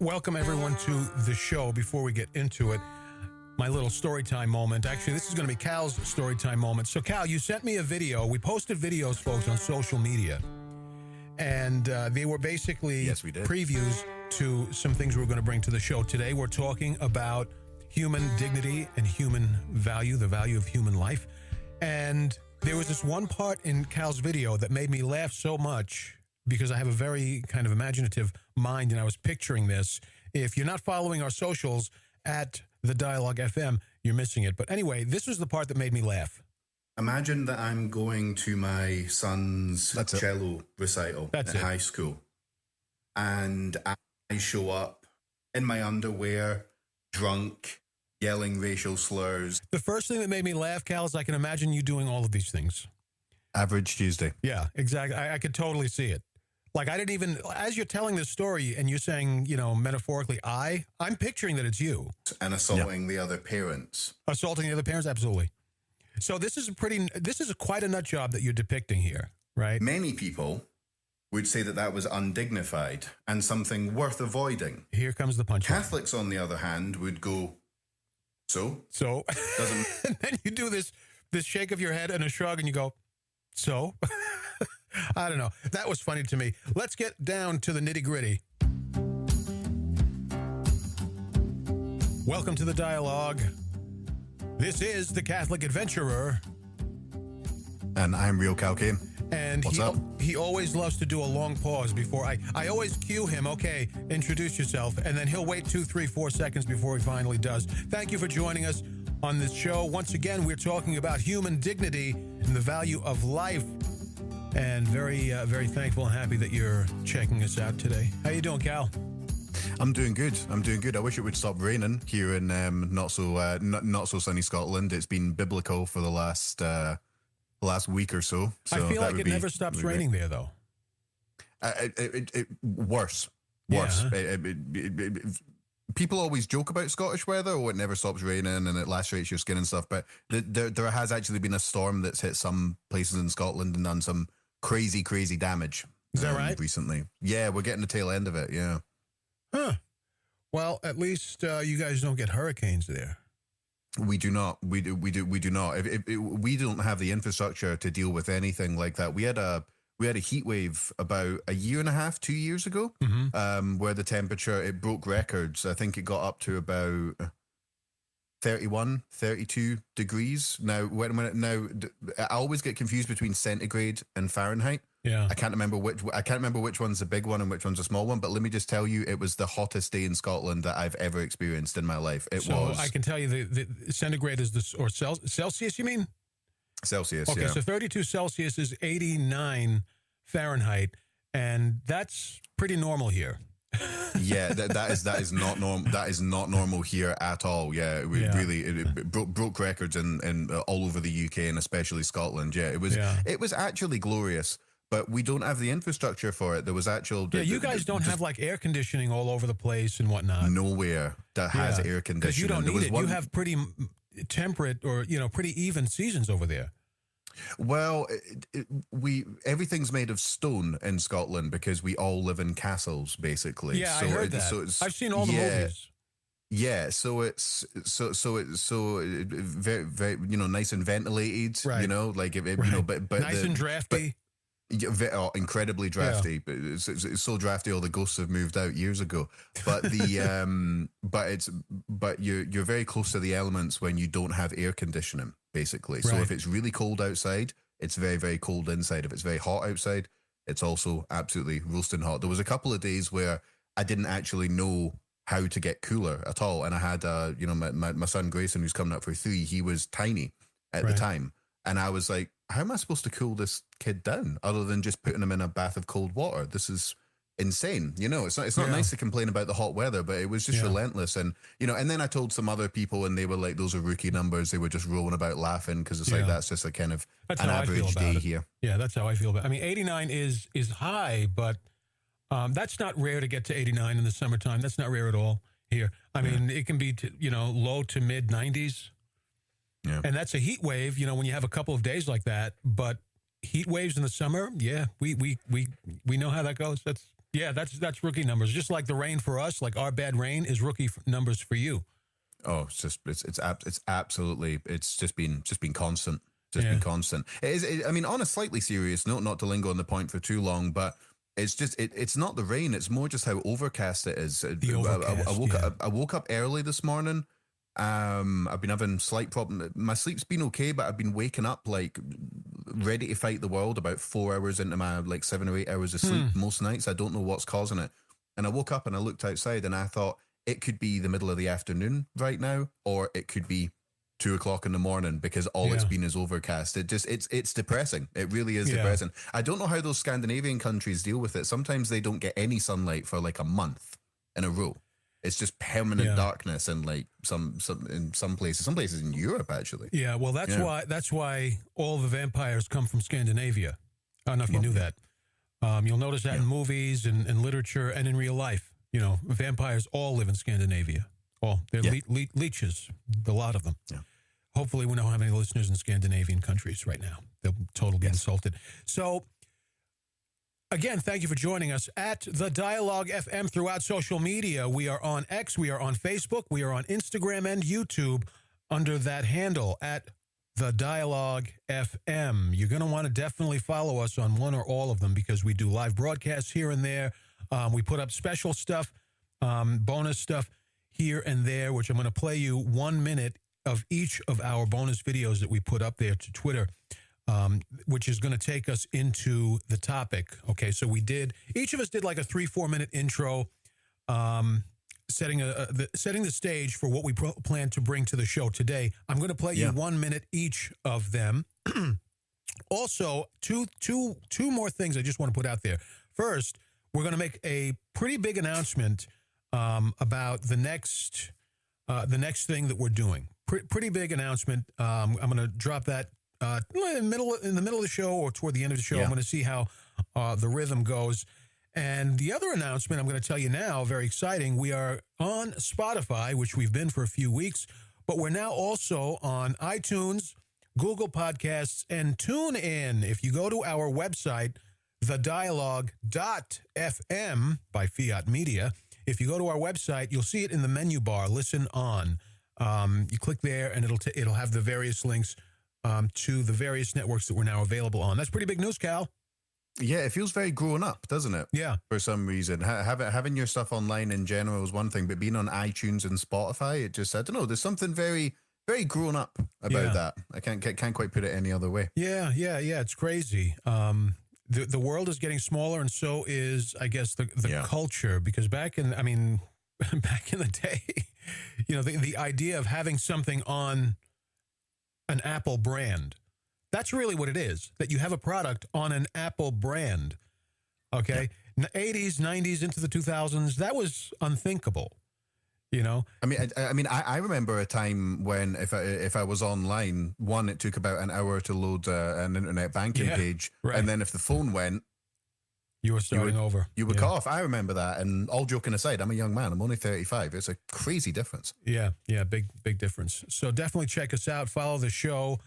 welcome everyone to the show. Before we get into it, my little story time moment. Actually, this is going to be Cal's story time moment. So, Cal, you sent me a video. We posted videos, folks, on social media. And they were basically previews to some things we were going to bring to the show. Today, we're talking about human dignity and human value, the value of human life. And there was this one part in Cal's video that made me laugh so much because I have a very kind of imaginative mind, and I was picturing this. If you're not following our socials at The Dialogue FM, you're missing it. But anyway, this was the part that made me laugh. Imagine that I'm going to my son's cello recital at high school, and I show up in my underwear, drunk, yelling racial slurs. The first thing that made me laugh, Cal, is I can imagine you doing all of these things. Average Tuesday. Yeah, exactly. I could totally see it. Like, I didn't even, as you're telling this story and you're saying, you know, metaphorically, I'm picturing that it's you. And assaulting the other parents. Assaulting the other parents, absolutely. So this is quite a nut job that you're depicting here, right? Many people would say that was undignified and something worth avoiding. Here comes the punchline. Catholics, on the other hand, would go, So? Doesn't... And then you do this shake of your head and a shrug and you go, so? I don't know. That was funny to me. Let's get down to the nitty-gritty. Welcome to the dialogue. This is the Catholic Adventurer. And I'm Real Calcane. And what's up? He always loves to do a long pause before I always cue him, okay, introduce yourself, and then he'll wait 2, 3, 4 seconds before he finally does. Thank you for joining us on this show. Once again, we're talking about human dignity and the value of life. And very, very thankful and happy that you're checking us out today. How you doing, Cal? I'm doing good. I wish it would stop raining here in not so sunny Scotland. It's been biblical for the last week or so. I feel like it never stops raining there, though. Worse. Yeah. People always joke about Scottish weather. Oh, it never stops raining and it lacerates your skin and stuff. But there has actually been a storm that's hit some places in Scotland and done some crazy damage. Is that right? Recently. Yeah, we're getting the tail end of it, yeah. Huh. Well, at least you guys don't get hurricanes there. We do not. We do not. We don't have the infrastructure to deal with anything like that. We had a heat wave about a year and a half, 2 years ago, where the temperature, it broke records. I think it got up to about 31, 32 degrees. Now, I always get confused between centigrade and Fahrenheit. Yeah. I can't remember which one's the big one and which one's a small one. But let me just tell you, it was the hottest day in Scotland that I've ever experienced in my life. So I can tell you the centigrade is or Celsius, you mean? Celsius, okay, yeah. So 32 Celsius is 89 Fahrenheit, and that's pretty normal here. Yeah, that is not normal. That is not normal here at all. Yeah, it broke records in all over the UK and especially Scotland. Yeah, it was actually glorious. But we don't have the infrastructure for it. There was actual... Yeah, you guys don't have like air conditioning all over the place and whatnot. Nowhere that has air conditioning. Because you don't need it. You have pretty temperate or, pretty even seasons over there. Well, everything's made of stone in Scotland because we all live in castles, basically. Yeah, I heard that. I've seen all the movies. Yeah, so it's very, very, nice and ventilated. Right. But nice and drafty. Incredibly drafty. But it's so drafty. All the ghosts have moved out years ago. But but you're very close to the elements when you don't have air conditioning, basically. So if it's really cold outside, it's very, very cold inside. If it's very hot outside, it's also absolutely roasting hot. There was a couple of days where I didn't actually know how to get cooler at all, and I had my son Grayson, who's coming up for 3. He was tiny at the time, and I was like, how am I supposed to cool this kid down other than just putting him in a bath of cold water? This is insane. It's not nice to complain about the hot weather, but it was just relentless. And, and then I told some other people and they were like, those are rookie numbers. They were just rolling about laughing because it's like, that's just a kind of an average day here. Yeah, that's how I feel about it. I mean, 89 is high, but that's not rare to get to 89 in the summertime. That's not rare at all here. I mean, it can be, low to mid 90s. Yeah. And that's a heat wave, when you have a couple of days like that. But heat waves in the summer, we know how that goes. Yeah, that's rookie numbers. Just like the rain for us, like our bad rain is rookie numbers for you. Oh, it's absolutely, it's just been constant. Been constant. It is. I mean, on a slightly serious note, not to linger on the point for too long, but it's just it's not the rain. It's more just how overcast it is. I woke up early this morning. I've been having slight problem. My sleep's been okay, but I've been waking up like ready to fight the world about 4 hours into my like 7 or 8 hours of sleep most nights. I don't know what's causing it. And I woke up and I looked outside and I thought it could be the middle of the afternoon right now, or it could be 2 o'clock in the morning, because all it's been is overcast. It's depressing. It really is depressing. I don't know how those Scandinavian countries deal with it. Sometimes they don't get any sunlight for like a month in a row. It's just permanent darkness, and like some in some places in Europe actually. Yeah, well that's why all the vampires come from Scandinavia. I don't know if you knew that. You'll notice that in movies and literature and in real life. You know, vampires all live in Scandinavia. Well, they're leeches, a lot of them. Yeah. Hopefully we don't have any listeners in Scandinavian countries right now. They'll totally be insulted. So, again, thank you for joining us at The Dialogue FM throughout social media. We are on X, we are on Facebook, we are on Instagram and YouTube under that handle at The Dialogue FM. You're going to want to definitely follow us on one or all of them, because we do live broadcasts here and there. We put up special stuff, bonus stuff here and there, which I'm going to play you 1 minute of each of our bonus videos that we put up there to Twitter, which is going to take us into the topic. Okay, so each of us did like a 3-4 minute intro, setting the stage for what we plan to bring to the show today. I'm going to play you 1 minute each of them. Also, two more things I just want to put out there. First, we're going to make a pretty big announcement about the next thing that we're doing. Pretty big announcement. I'm going to drop that in the middle of the show or toward the end of the show. I'm going to see how the rhythm goes. And the other announcement I'm going to tell you now, very exciting. We are on Spotify, which we've been for a few weeks, but we're now also on iTunes, Google Podcasts, and TuneIn. If you go to our website, thedialogue.fm by Fiat Media, if you go to our website, you'll see it in the menu bar, Listen On. You click there, and it'll have the various links to the various networks that we're now available on. That's pretty big news, Cal. Yeah, it feels very grown up, doesn't it? Yeah. For some reason. Having your stuff online in general is one thing, but being on iTunes and Spotify, it just, I don't know, there's something very, very grown up about that. I can't quite put it any other way. Yeah. It's crazy. The world is getting smaller, and so is, I guess, the culture. Because back in the day, you know, the idea of having something on an Apple brand, that's really what it is, that you have a product on an Apple brand. Okay? In the 80s, 90s, into the 2000s, that was unthinkable. You know? I remember a time when if I was online, it took about an hour to load an internet banking page. Right. And then if the phone went, you were starting over. You would cut off. I remember that. And all joking aside, I'm a young man. I'm only 35. It's a crazy difference. Yeah, big difference. So definitely check us out. Follow the show.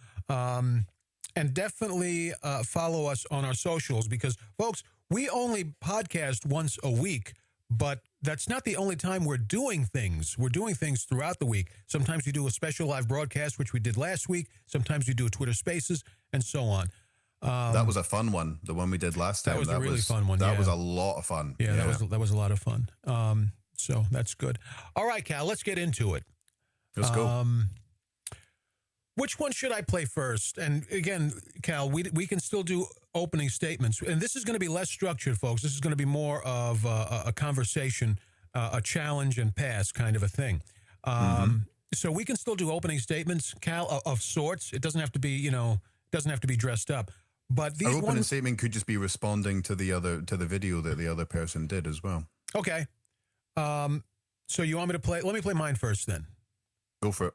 And definitely follow us on our socials, because, folks, we only podcast once a week, but that's not the only time we're doing things. We're doing things throughout the week. Sometimes we do a special live broadcast, which we did last week. Sometimes we do a Twitter Spaces, and so on. That was a fun one, the one we did last time. That was a really fun one. That was a lot of fun. Yeah, that was a lot of fun. So that's good. All right, Cal, let's get into it. Let's go. Which one should I play first? And again, Cal, we can still do opening statements. And this is going to be less structured, folks. This is going to be more of a conversation, a challenge and pass kind of a thing. So we can still do opening statements, Cal, of sorts. It doesn't have to be, dressed up. But these our opening statement could just be responding to the video that the other person did as well. Okay. So you want me to play? Let me play mine first then. Go for it.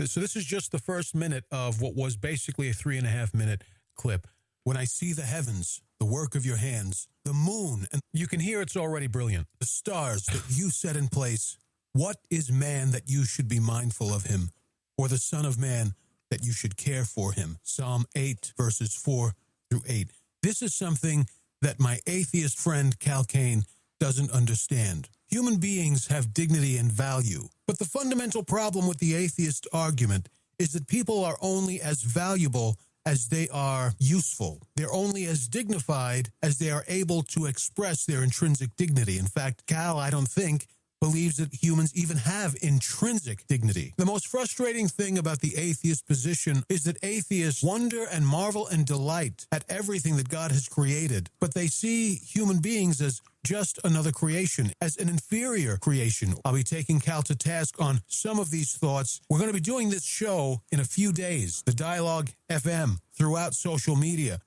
So this is just the first minute of what was basically a 3.5 minute clip. When I see the heavens, the work of your hands, the moon, and you can hear it's already brilliant. The stars that you set in place. What is man that you should be mindful of him? Or the son of man that you should care for him? Psalm 8, verses 4 through 8. This is something that my atheist friend Cal Kane doesn't understand. Human beings have dignity and value, but the fundamental problem with the atheist argument is that people are only as valuable as they are useful. They're only as dignified as they are able to express their intrinsic dignity. In fact, Cal, I don't think, believes that humans even have intrinsic dignity. The most frustrating thing about the atheist position is that atheists wonder and marvel and delight at everything that God has created, but they see human beings as just another creation, as an inferior creation. I'll be taking Cal to task on some of these thoughts. We're going to be doing this show in a few days, the Dialogue FM, throughout social media.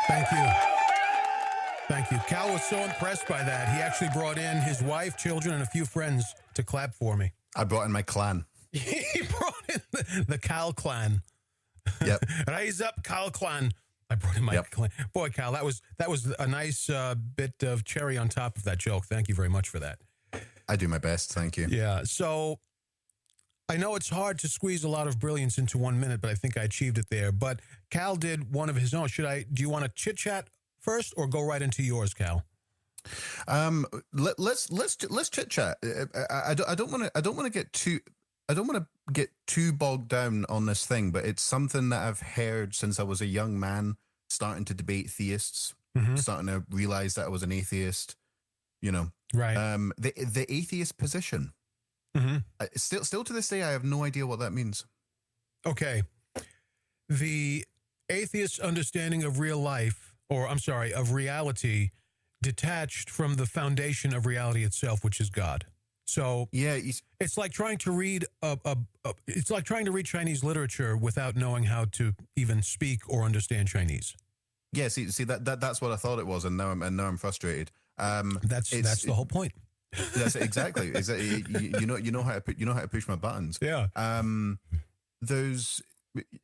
Thank you. Thank you. Cal was so impressed by that. He actually brought in his wife, children, and a few friends to clap for me. I brought in my clan. He brought in the Cal clan. Yep. Raise up, Cal clan. I brought in my clan. Boy, Cal, that was a nice bit of cherry on top of that joke. Thank you very much for that. I do my best. Thank you. Yeah. So I know it's hard to squeeze a lot of brilliance into 1 minute, but I think I achieved it there. But Cal did one of his own. Do you want to chit chat first, or go right into yours, Cal? Let's chit chat. I don't want to get too bogged down on this thing, but it's something that I've heard since I was a young man, starting to debate theists, starting to realize that I was an atheist. You know, right? The atheist position. Still to this day, I have no idea what that means. Okay, the atheist understanding of real life. Of reality, detached from the foundation of reality itself, which is God. So yeah, it's like trying to read Chinese literature without knowing how to even speak or understand Chinese. Yeah, see that's what I thought it was, and now I'm frustrated. That's the whole point. That's exactly. You know how to push my buttons. Yeah.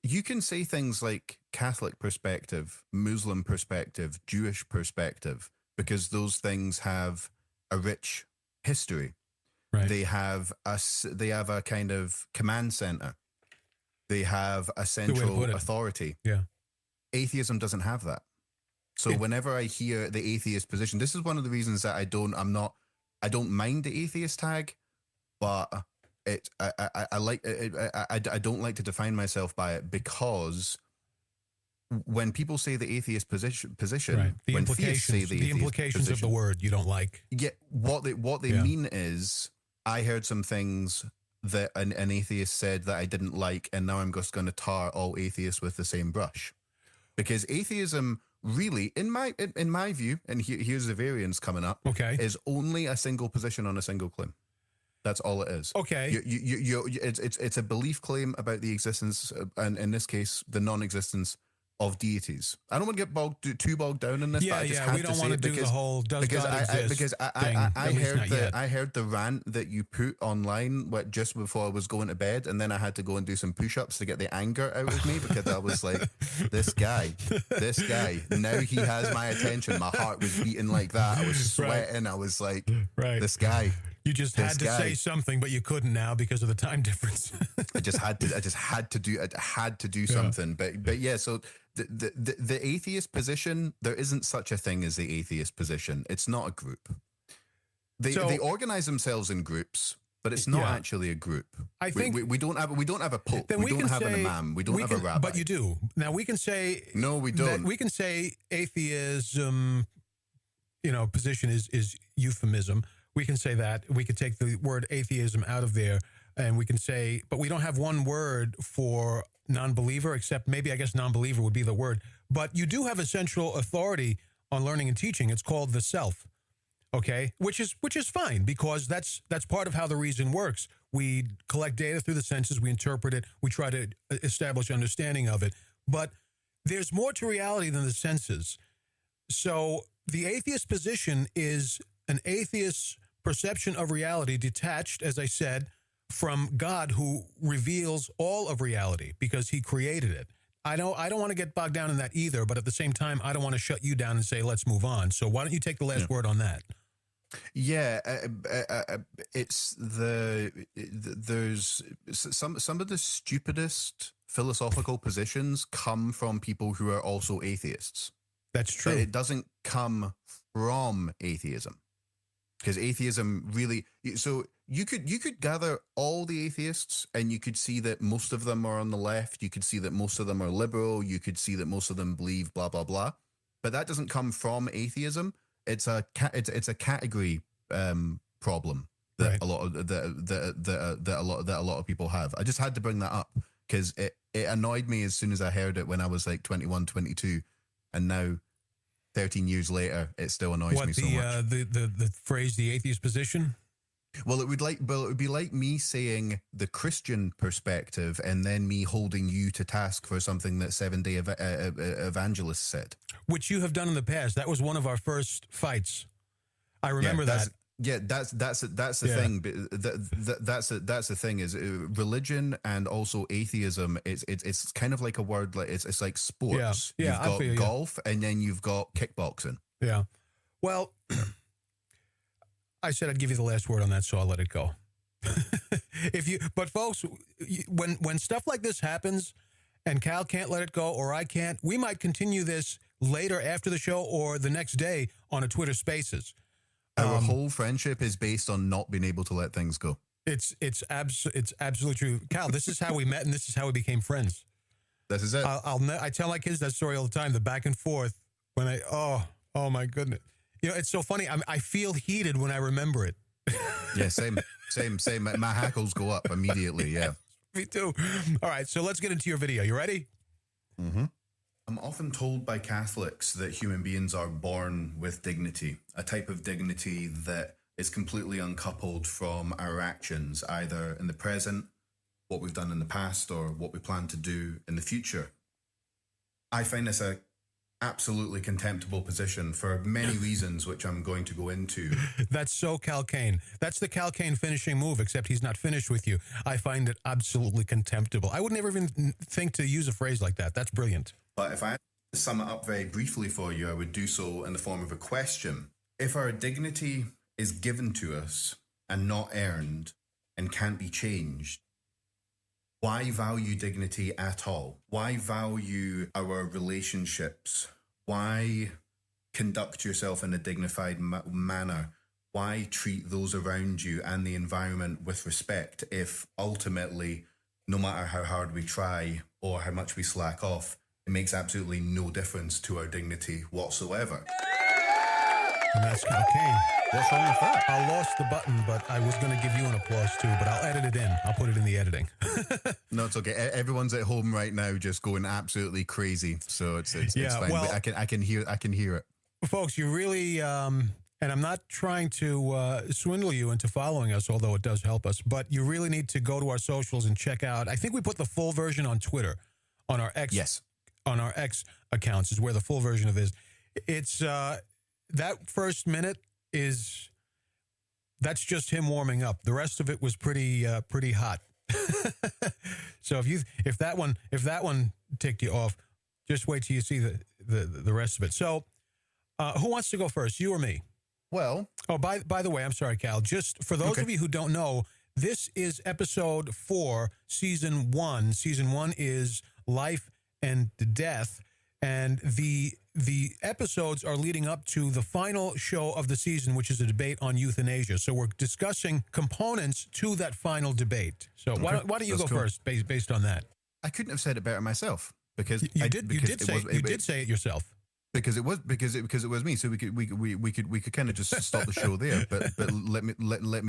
You can say things like Catholic perspective, Muslim perspective, Jewish perspective, because those things have a rich history. Right. They have a kind of command center. They have a central authority. Yeah. Atheism doesn't have that. So whenever I hear the atheist position, this is one of the reasons that I don't mind the atheist tag, but I don't like to define myself by it, because when people say the atheist position, right. The implications of the word you don't like. Yeah, what they mean is, I heard some things that an atheist said that I didn't like, and now I'm just going to tar all atheists with the same brush, because atheism really, in my view, and here's the variance coming up. Okay, is only a single position on a single claim. That's all it is. Okay. It's a belief claim about the existence, and in this case, the non-existence of deities. I don't want to get too bogged down in this. Yeah, but I just we don't want to do the whole does God exist because I heard the rant that you put online just before I was going to bed, and then I had to go and do some push-ups to get the anger out of me, because I was like, this guy, now he has my attention. My heart was beating like that. I was sweating. Right. I was like, this guy. You just had to say something, but you couldn't now because of the time difference. I just had to do something. But yeah, so the atheist position, there isn't such a thing as the atheist position. It's not a group. They organize themselves in groups, but it's not actually a group. I think we don't have a pope. We don't have an imam. We don't have a rabbi. But you do. Now we can say no. We don't. We can say atheism. Position is euphemism. We can say that. We could take the word atheism out of there, and we can say, but we don't have one word for non-believer, except maybe, I guess, non-believer would be the word. But you do have a central authority on learning and teaching. It's called the self, okay? Which is fine, because that's part of how the reason works. We collect data through the senses, we interpret it, we try to establish understanding of it. But there's more to reality than the senses. So the atheist position is an atheist's perception of reality detached, as I said, from God, who reveals all of reality because he created it. I don't want to get bogged down in that either, but at the same time, I don't want to shut you down and say, let's move on. So why don't you take the last word on that? Yeah, it's there's some of the stupidest philosophical positions come from people who are also atheists. That's true. But it doesn't come from atheism, because atheism really. So you could gather all the atheists, and you could see that most of them are on the left. You could see that most of them are liberal. You could see that most of them believe blah blah blah. But that doesn't come from atheism. It's a category problem that right. a lot of people have. I just had to bring that up because it annoyed me as soon as I heard it when I was like 21, 22, and now 13 years later, it still annoys me so much. The phrase "the atheist position." Well, it would be like me saying the Christian perspective, and then me holding you to task for something that Seventh-day Evangelists said, which you have done in the past. That was one of our first fights. I remember that. Yeah, that's the thing. That's the thing is religion and also atheism. It's kind of like a word, like it's like sports. Yeah, you've got golf, and then you've got kickboxing. Yeah. Well, I said I'd give you the last word on that, so I'll let it go. But folks, when stuff like this happens, and Cal can't let it go, or I can't, we might continue this later after the show or the next day on a Twitter Spaces. Our whole friendship is based on not being able to let things go. It's absolutely true. Cal, this is how we met, and this is how we became friends. This is it. I tell my kids that story all the time, the back and forth. When oh my goodness. You know, it's so funny. I feel heated when I remember it. Yeah, same. My hackles go up immediately, yeah. Me too. All right, so let's get into your video. You ready? Mm-hmm. I'm often told by Catholics that human beings are born with dignity, a type of dignity that is completely uncoupled from our actions, either in the present, what we've done in the past, or what we plan to do in the future. I find this a absolutely contemptible position for many reasons, which I'm going to go into. That's so Cal Kane. That's the Cal Kane finishing move, except he's not finished with you. I find it absolutely contemptible. I would never even think to use a phrase like that. That's brilliant. But if I had to sum it up very briefly for you, I would do so in the form of a question. If our dignity is given to us and not earned and can't be changed, why value dignity at all? Why value our relationships? Why conduct yourself in a dignified manner? Why treat those around you and the environment with respect if ultimately, no matter how hard we try or how much we slack off, it makes absolutely no difference to our dignity whatsoever? And that's Cal Kane. What's wrong with that? I lost the button, but I was going to give you an applause too, but I'll edit it in. I'll put it in the editing. No, it's okay. Everyone's at home right now just going absolutely crazy. So it's fine. Well, but I can hear it. Folks, you really, and I'm not trying to swindle you into following us, although it does help us, but you really need to go to our socials and check out. I think we put the full version on Twitter, on our X. Yes. On our X accounts is where the full version of this. It's that first minute that's just him warming up. The rest of it was pretty hot. So if that one ticked you off, just wait till you see the rest of it. So who wants to go first, you or me? Well, by the way, I'm sorry, Cal. Just for those of you who don't know, this is episode 4, season 1. Season 1 is Life and Death, and the episodes are leading up to the final show of the season, which is a debate on euthanasia. So we're discussing components to that final debate. So why don't you go first, based on that? I couldn't have said it better myself because you did say it yourself. Because it was me, so we could kind of just stop the show there. But let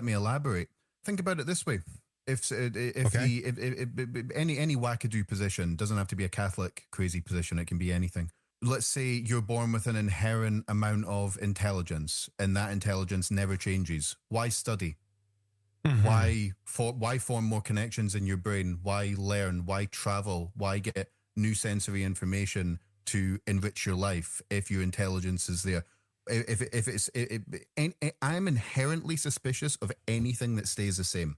me elaborate. Think about it this way: if any wackadoo position doesn't have to be a Catholic crazy position, it can be anything. Let's say you're born with an inherent amount of intelligence, and that intelligence never changes. Why study? Mm-hmm. Why form more connections in your brain? Why learn? Why travel? Why get new sensory information to enrich your life if your intelligence is there? I'm inherently suspicious of anything that stays the same.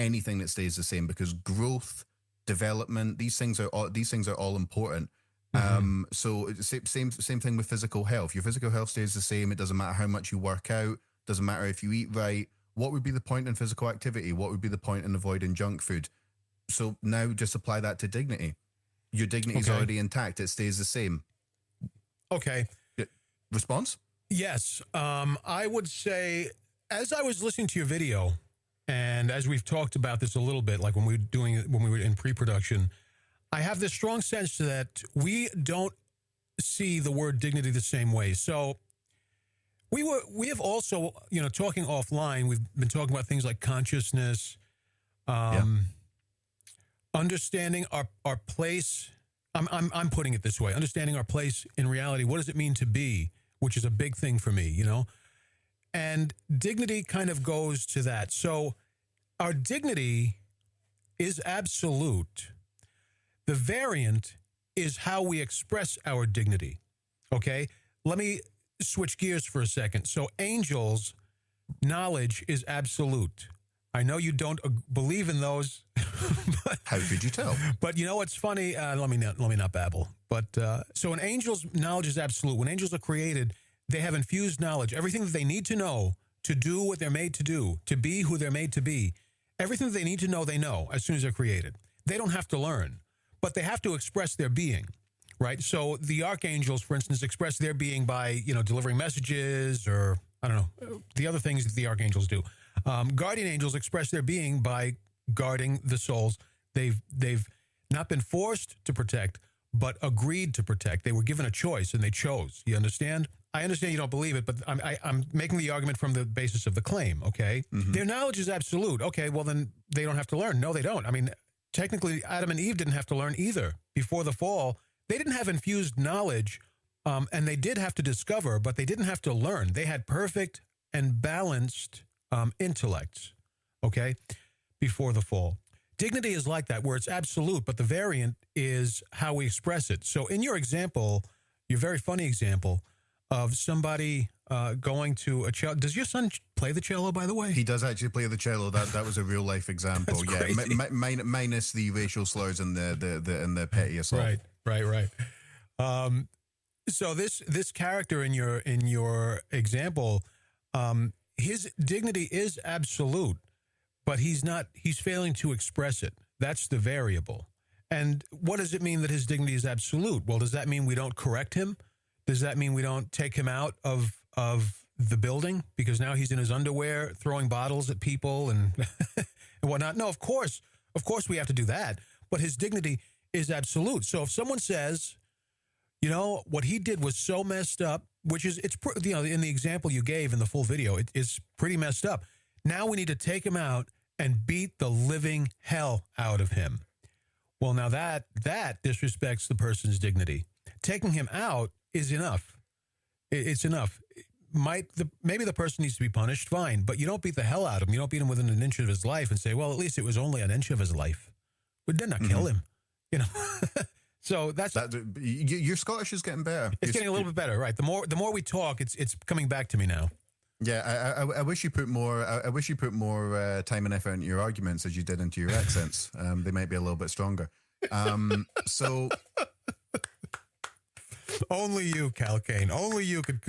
Anything that stays the same, because growth, development, these things are all important. Mm-hmm. So same thing with physical health. Your physical health stays the same. It doesn't matter how much you work out. Doesn't matter if you eat right. What would be the point in physical activity? What would be the point in avoiding junk food? So now just apply that to dignity. Your dignity is already intact. It stays the same. Okay. Response? Yes. I would say, as I was listening to your video, and as we've talked about this a little bit, like when we were in pre-production, I have this strong sense that we don't see the word dignity the same way. So we have also, talking offline, we've been talking about things like consciousness, understanding our place. I'm putting it this way: understanding our place in reality. What does it mean to be? Which is a big thing for me, And dignity kind of goes to that. So our dignity is absolute. The variant is how we express our dignity. Okay? Let me switch gears for a second. So angels' knowledge is absolute. I know you don't believe in those. But, how could you tell? But you know what's funny? Let me not babble. But so an angel's knowledge is absolute. When angels are created, they have infused knowledge. Everything that they need to know to do what they're made to do, to be who they're made to be, everything that they need to know, they know as soon as they're created. They don't have to learn, but they have to express their being, right? So the archangels, for instance, express their being by, delivering messages or, I don't know, the other things that the archangels do. Guardian angels express their being by guarding the souls they've not been forced to protect, but agreed to protect. They were given a choice and they chose. You understand? I understand you don't believe it, but I'm making the argument from the basis of the claim, okay? Mm-hmm. Their knowledge is absolute. Okay, well then they don't have to learn. No, they don't. I mean, technically Adam and Eve didn't have to learn either. Before the fall, they didn't have infused knowledge, and they did have to discover, but they didn't have to learn. They had perfect and balanced intellects, okay, before the fall. Dignity is like that, where it's absolute, but the variant is how we express it. So in your example, your very funny example of somebody going to a cello. Does your son play the cello, by the way? He does actually play the cello. That was a real life example. Minus the racial slurs and the petty assault. Right. So this character in your example, his dignity is absolute, but he's failing to express it. That's the variable. And what does it mean that his dignity is absolute? Well, does that mean we don't correct him? Does that mean we don't take him out of the building because now he's in his underwear throwing bottles at people and and whatnot? No, of course we have to do that. But his dignity is absolute. So if someone says, what he did was so messed up, which is in the example you gave in the full video, it is pretty messed up. Now we need to take him out and beat the living hell out of him. Well, now that disrespects the person's dignity. Taking him out is enough. It's enough. Maybe the person needs to be punished, fine, but you don't beat the hell out of him. You don't beat him within an inch of his life and say, well, at least it was only an inch of his life. But did not kill him, So that's your Scottish is getting better. It's getting a little bit better, right? The more we talk, it's coming back to me now. Yeah, I wish you put more. I wish you put more time and effort into your arguments as you did into your accents. They might be a little bit stronger. So only you, Cal Kane. Only you could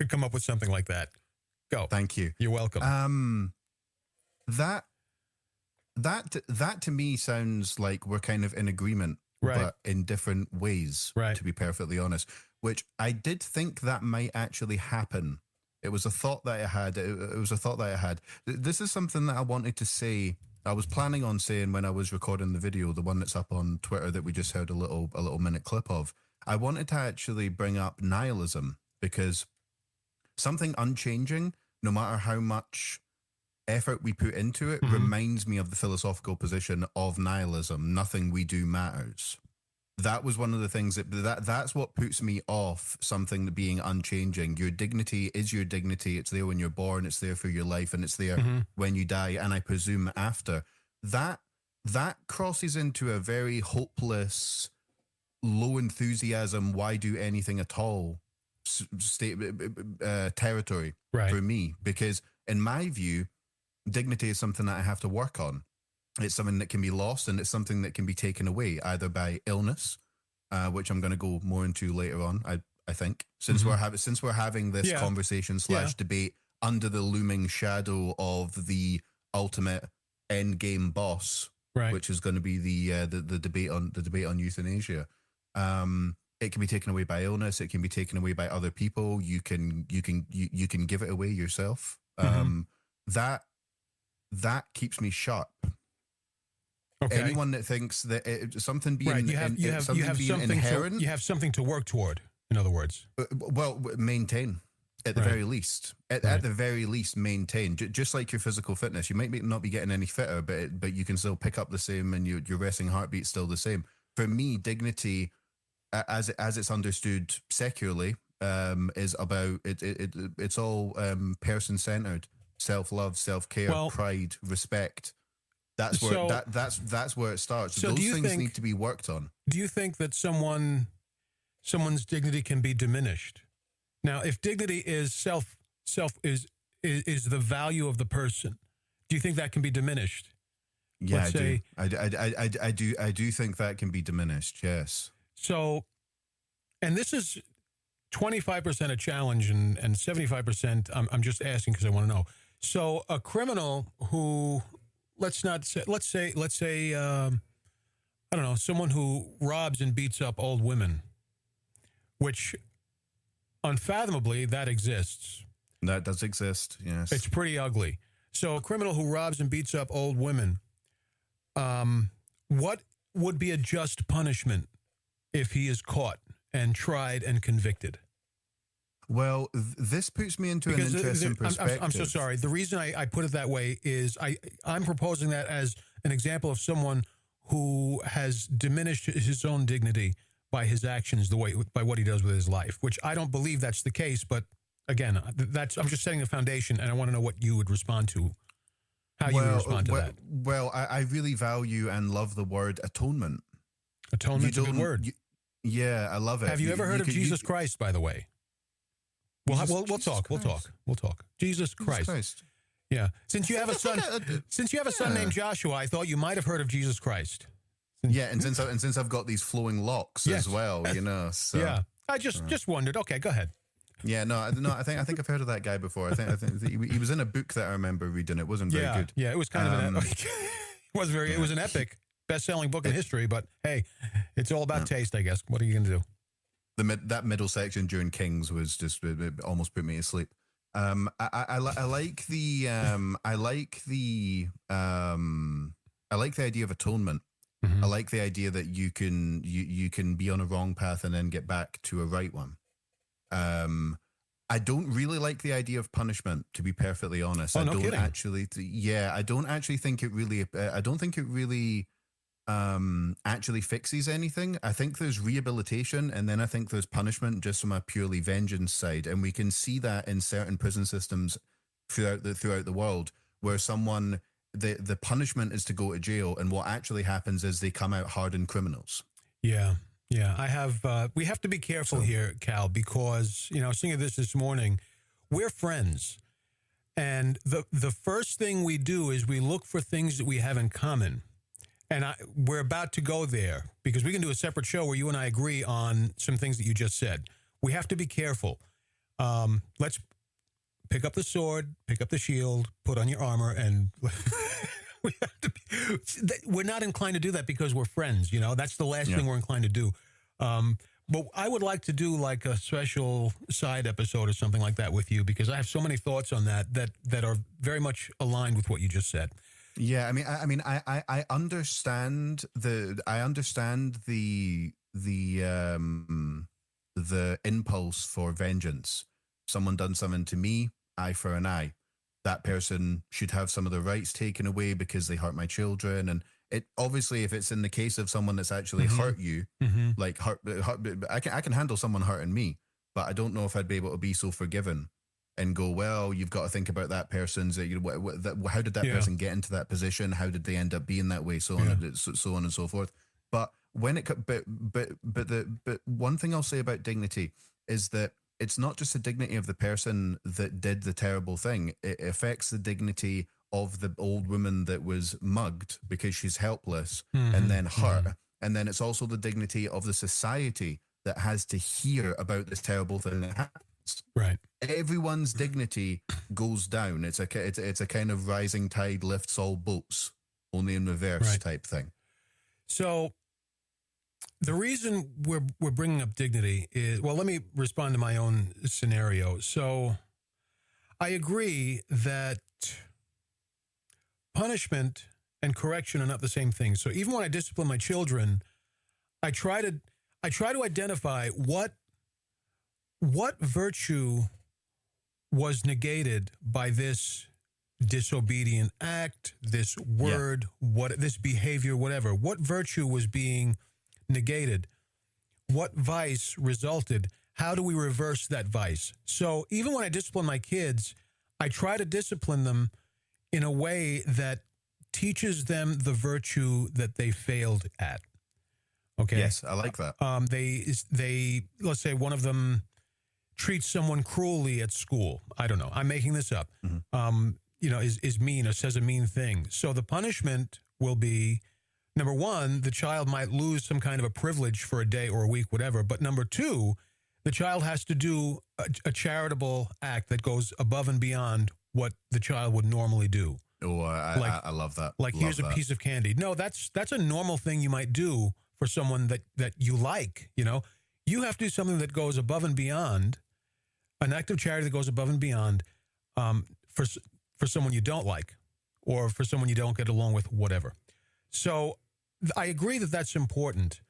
come up with something like that. Go. Thank you. You're welcome. That to me sounds like we're kind of in agreement, right, but in different ways. Right. To be perfectly honest, which I did think that might actually happen. It was a thought that I had. It was a thought that I had. This is something that I wanted to say. I was planning on saying when I was recording the video, the one that's up on Twitter that we just heard a little minute clip of. I wanted to actually bring up nihilism because something unchanging, no matter how much effort we put into it, reminds me of the philosophical position of nihilism. Nothing we do matters. That was one of the things that's what puts me off something being unchanging. Your dignity is your dignity. It's there when you're born. It's there for your life, and it's there when you die. And I presume after that crosses into a very hopeless, low enthusiasm. Why do anything at all? Territory for me, because in my view, dignity is something that I have to work on. It's something that can be lost, and it's something that can be taken away either by illness, which I'm going to go more into later on. I think since we're having this conversation / debate under the looming shadow of the ultimate end game boss right, which is going to be the debate on euthanasia. It can be taken away by illness. It can be taken away by other people. You can give it away yourself. That keeps me sharp. Okay. Anyone that thinks that something being you have inherent, you have something to work toward. In other words, well, maintain at the very least. At the very least, maintain. Just like your physical fitness, you might not be getting any fitter, but you can still pick up the same, and your resting heartbeat's still the same. For me, dignity, as it's understood secularly, is about it's all person centered, self-love, self-care, pride, respect. That's where that's where it starts. So those things need to be worked on. Do you think that someone's dignity can be diminished? Now, if dignity is is the value of the person, do you think that can be diminished? Yeah, I do think that can be diminished. Yes. So, and this is 25% a challenge and 75%. I'm just asking because I want to know. So, a criminal who let's say I don't know, someone who robs and beats up old women, which unfathomably that exists. That does exist. Yes, it's pretty ugly. So, a criminal who robs and beats up old women. What would be a just punishment if he is caught and tried and convicted? Well, this puts me into an interesting perspective. I'm so sorry. The reason I put it that way is I'm proposing that as an example of someone who has diminished his own dignity by his actions, by what he does with his life, which I don't believe that's the case. But again, I'm just setting a foundation, and I want to know what you would respond to. How you would respond to that? Well, I really value and love the word atonement. Atonement's a good word. Yeah, I love it. Have you ever heard of Jesus Christ, by the way? We'll talk. Jesus Christ. Yeah. Since you have a son named Joshua, I thought you might have heard of Jesus Christ. Yeah, and since I've got these flowing locks as well, you know. So, yeah. I just wondered. Okay, go ahead. Yeah, no. I think I've heard of that guy before. I think he was in a book that I remember reading. It wasn't very good. Yeah, it was kind of an epic. It was an epic, best-selling book in history. But hey, it's all about taste, I guess. What are you going to do? That middle section during Kings was just it almost put me to sleep. I like the idea of atonement. Mm-hmm. I like the idea that you can be on a wrong path and then get back to a right one. I don't really like the idea of punishment, to be perfectly honest. I don't actually think it really. I don't think it really actually fixes anything. I think there's rehabilitation, and then I think there's punishment, just from a purely vengeance side, and we can see that in certain prison systems throughout the world, where someone the punishment is to go to jail, and what actually happens is they come out hardened criminals. Yeah. I have. We have to be careful here, Cal, because I was thinking of this morning. We're friends, and the first thing we do is we look for things that we have in common. And we're about to go there because we can do a separate show where you and I agree on some things that you just said. We have to be careful. Let's pick up the sword, pick up the shield, put on your armor, and we're not inclined to do that because we're friends. That's the last thing we're inclined to do. But I would like to do like a special side episode or something like that with you, because I have so many thoughts on that are very much aligned with what you just said. Yeah, I understand the impulse for vengeance. Someone done something to me, eye for an eye. That person should have some of their rights taken away because they hurt my children. And it obviously, if it's in the case of someone that's actually hurt you, like hurt, I can handle someone hurting me, but I don't know if I'd be able to be so forgiving and go, well, you've got to think about that person's. How did that person get into that position? How did they end up being that way? So on and so forth. But when but one thing I'll say about dignity is that it's not just the dignity of the person that did the terrible thing. It affects the dignity of the old woman that was mugged because she's helpless and then hurt. And then it's also the dignity of the society that has to hear about this terrible thing that happened. Right. Everyone's dignity goes down. It's a kind of rising tide lifts all boats only in reverse type thing. So the reason we're bringing up dignity is, well, let me respond to my own scenario. So I agree that punishment and correction are not the same thing. So even when I discipline my children, I try to identify what virtue was negated by this disobedient act, this word, this behavior, whatever. What virtue was being negated? What vice resulted? How do we reverse that vice? So even when I discipline my kids, I try to discipline them in a way that teaches them the virtue that they failed at. Okay. Yes, I like that. They let's say one of them treats someone cruelly at school. I don't know. I'm making this up. Is mean or says a mean thing. So the punishment will be, number one, the child might lose some kind of a privilege for a day or a week, whatever. But number two, the child has to do a charitable act that goes above and beyond what the child would normally do. Oh, I love that. Like, here's a piece of candy. No, that's a normal thing you might do for someone that you like. You have to do something that goes above and beyond, an act of charity that goes above and beyond for someone you don't like, or for someone you don't get along with, whatever. So I agree that that's important.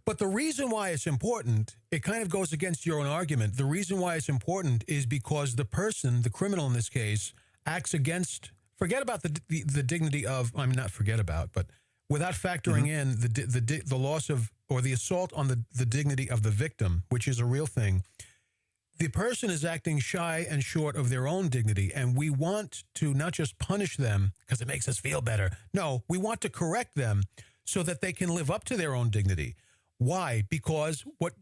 But the reason why it's important, it kind of goes against your own argument. The reason why it's important is because the person, the criminal in this case, acts against, forget about the dignity of, not forget about, but without factoring in the loss of, or the assault on the dignity of the victim, which is a real thing. The person is acting shy and short of their own dignity, and we want to not just punish them because it makes us feel better. No, we want to correct them so that they can live up to their own dignity. Why? Because what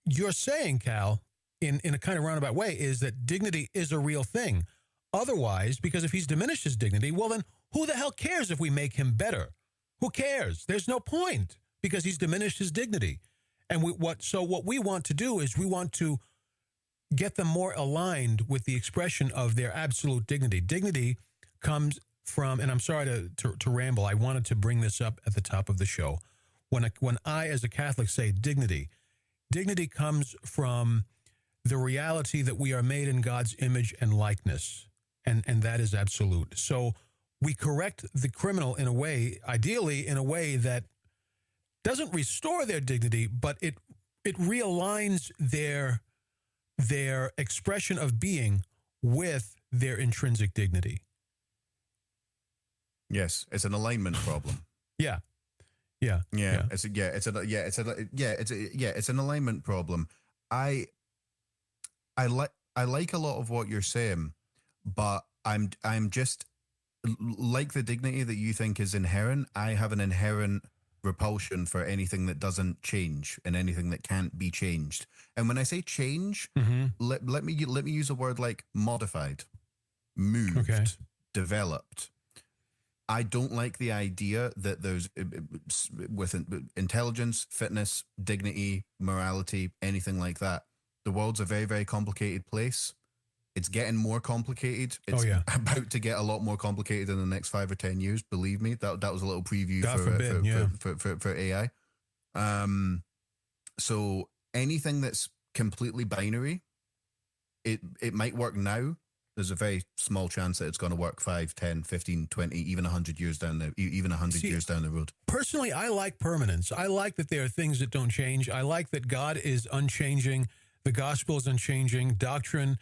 you're saying, Cal, in a kind of roundabout way, is that dignity is a real thing. Otherwise, because if he's diminished his dignity, well, then who the hell cares if we make him better? Who cares? There's no point, because he's diminished his dignity. And what we want to do is we want to get them more aligned with the expression of their absolute dignity. Dignity comes from, and I'm sorry to ramble, I wanted to bring this up at the top of the show. When I, as a Catholic, say dignity comes from the reality that we are made in God's image and likeness, and that is absolute. So we correct the criminal in a way, ideally in a way that doesn't restore their dignity, but it realigns their expression of being with their intrinsic dignity. Yes, it's an alignment problem. Yeah. It's an alignment problem. I like a lot of what you're saying, but I'm just like the dignity that you think is inherent. I have an inherent repulsion for anything that doesn't change and anything that can't be changed. And when I say change, let me use a word like modified, moved, developed. I don't like the idea that there's, with intelligence, fitness, dignity, morality, anything like that, the world's a very, very complicated place. It's getting more complicated. It's about to get a lot more complicated in the next 5 or 10 years. Believe me, that was a little preview for AI. So anything that's completely binary, it might work now. There's a very small chance that it's going to work 5, 10, 15, 20, even 100 years down the road. Personally, I like permanence. I like that there are things that don't change. I like that God is unchanging. The gospel is unchanging. Doctrine